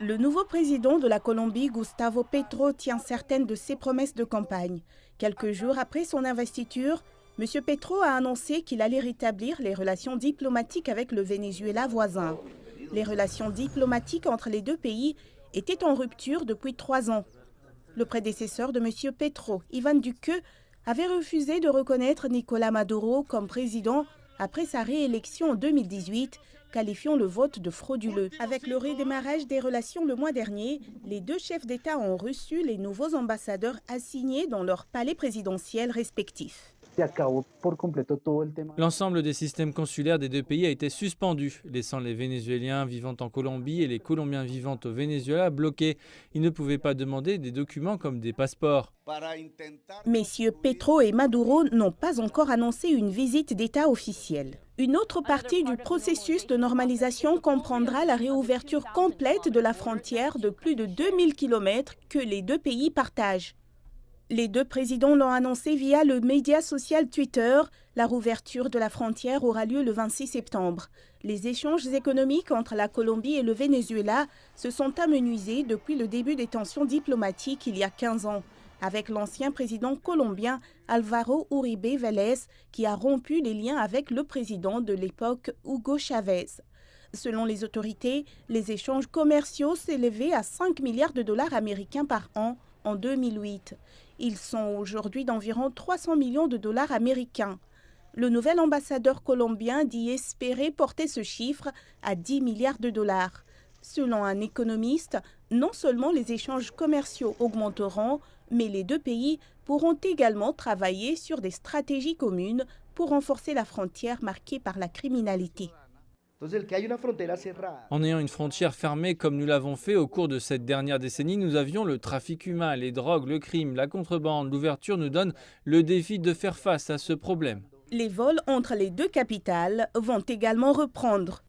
Le nouveau président de la Colombie, Gustavo Petro, tient certaines de ses promesses de campagne. Quelques jours après son investiture, M. Petro a annoncé qu'il allait rétablir les relations diplomatiques avec le Venezuela voisin. Les relations diplomatiques entre les deux pays étaient en rupture depuis 3 ans. Le prédécesseur de M. Petro, Iván Duque, avait refusé de reconnaître Nicolás Maduro comme président après sa réélection en 2018, qualifiant le vote de frauduleux. Avec le redémarrage des relations le mois dernier, les deux chefs d'État ont reçu les nouveaux ambassadeurs assignés dans leurs palais présidentiels respectifs. L'ensemble des systèmes consulaires des deux pays a été suspendu, laissant les Vénézuéliens vivant en Colombie et les Colombiens vivant au Venezuela bloqués. Ils ne pouvaient pas demander des documents comme des passeports. Messieurs Petro et Maduro n'ont pas encore annoncé une visite d'État officielle. Une autre partie du processus de normalisation comprendra la réouverture complète de la frontière de plus de 2000 km que les deux pays partagent. Les deux présidents l'ont annoncé via le média social Twitter. La rouverture de la frontière aura lieu le 26 septembre. Les échanges économiques entre la Colombie et le Venezuela se sont amenuisés depuis le début des tensions diplomatiques il y a 15 ans, avec l'ancien président colombien Álvaro Uribe Vélez qui a rompu les liens avec le président de l'époque Hugo Chávez. Selon les autorités, les échanges commerciaux s'élevaient à 5 milliards de dollars américains par an en 2008. Ils sont aujourd'hui d'environ 300 millions de dollars américains. Le nouvel ambassadeur colombien dit espérer porter ce chiffre à 10 milliards de dollars. Selon un économiste, non seulement les échanges commerciaux augmenteront, mais les deux pays pourront également travailler sur des stratégies communes pour renforcer la frontière marquée par la criminalité. En ayant une frontière fermée comme nous l'avons fait au cours de cette dernière décennie, nous avions le trafic humain, les drogues, le crime, la contrebande. L'ouverture nous donne le défi de faire face à ce problème. Les vols entre les deux capitales vont également reprendre.